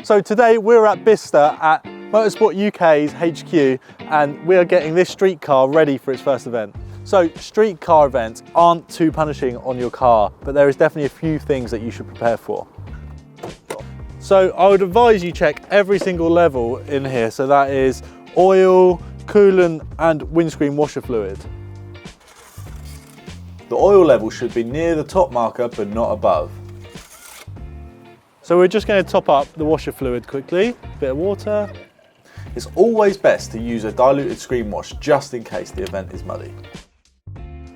So today we're at Bicester at Motorsport UK's HQ and we are getting this street car ready for its first event. So street car events aren't too punishing on your car, but there is definitely a few things that you should prepare for. So I would advise you check every single level in here. So that is oil, coolant and windscreen washer fluid. The oil level should be near the top marker but not above. So we're just going to top up the washer fluid quickly, a bit of water. It's always best to use a diluted screen wash just in case the event is muddy.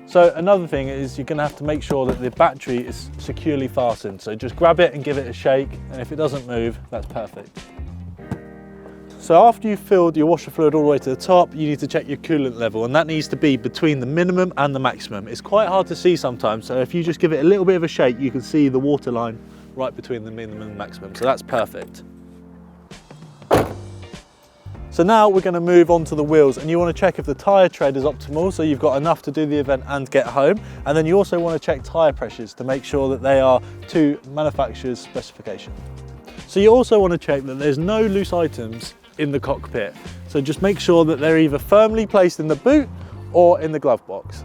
So another thing is you're going to have to make sure that the battery is securely fastened. So just grab it and give it a shake, and if it doesn't move, that's perfect. So after you've filled your washer fluid all the way to the top, you need to check your coolant level, and that needs to be between the minimum and the maximum. It's quite hard to see sometimes, so if you just give it a little bit of a shake, you can see the water line right between the minimum and maximum, so that's perfect. So now we're going to move on to the wheels, and you want to check if the tyre tread is optimal, so you've got enough to do the event and get home. And then you also want to check tyre pressures to make sure that they are to manufacturer's specification. So you also want to check that there's no loose items in the cockpit. So just make sure that they're either firmly placed in the boot or in the glove box.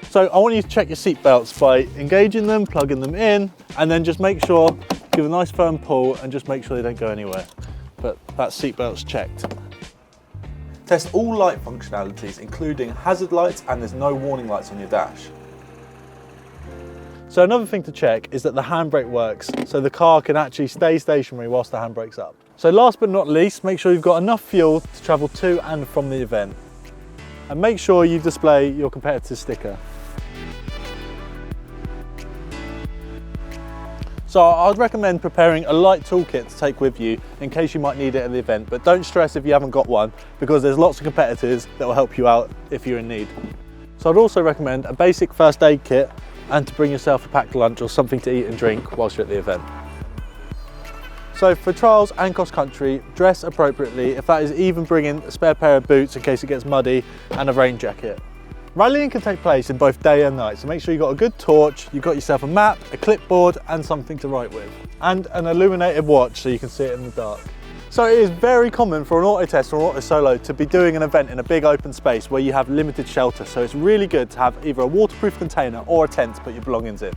So I want you to check your seat belts by engaging them, plugging them in, and then just make sure, give a nice firm pull and just make sure they don't go anywhere. But that seat belt's checked. Test all light functionalities, including hazard lights, and there's no warning lights on your dash. So another thing to check is that the handbrake works, so the car can actually stay stationary whilst the handbrake's up. So last but not least, make sure you've got enough fuel to travel to and from the event. And make sure you display your competitor's sticker. So I'd recommend preparing a light toolkit to take with you in case you might need it at the event, but don't stress if you haven't got one, because there's lots of competitors that will help you out if you're in need. So I'd also recommend a basic first aid kit and to bring yourself a packed lunch or something to eat and drink whilst you're at the event. So for trials and cross country, dress appropriately, if that is even bringing a spare pair of boots in case it gets muddy and a rain jacket. Rallying can take place in both day and night, so make sure you've got a good torch, you've got yourself a map, a clipboard and something to write with. And an illuminated watch so you can see it in the dark. So it is very common for an auto test or an auto solo to be doing an event in a big open space where you have limited shelter, so it's really good to have either a waterproof container or a tent to put your belongings in.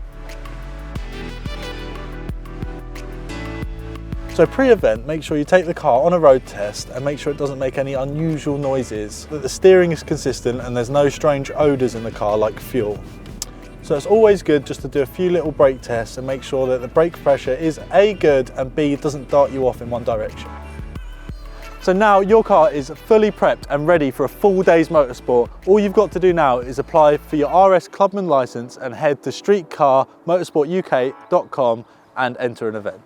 So pre-event, make sure you take the car on a road test and make sure it doesn't make any unusual noises, that the steering is consistent and there's no strange odours in the car like fuel. So it's always good just to do a few little brake tests and make sure that the brake pressure is A, good, and B, doesn't dart you off in one direction. So now your car is fully prepped and ready for a full day's motorsport. All you've got to do now is apply for your RS Clubman licence and head to StreetCar motorsportuk.com and enter an event.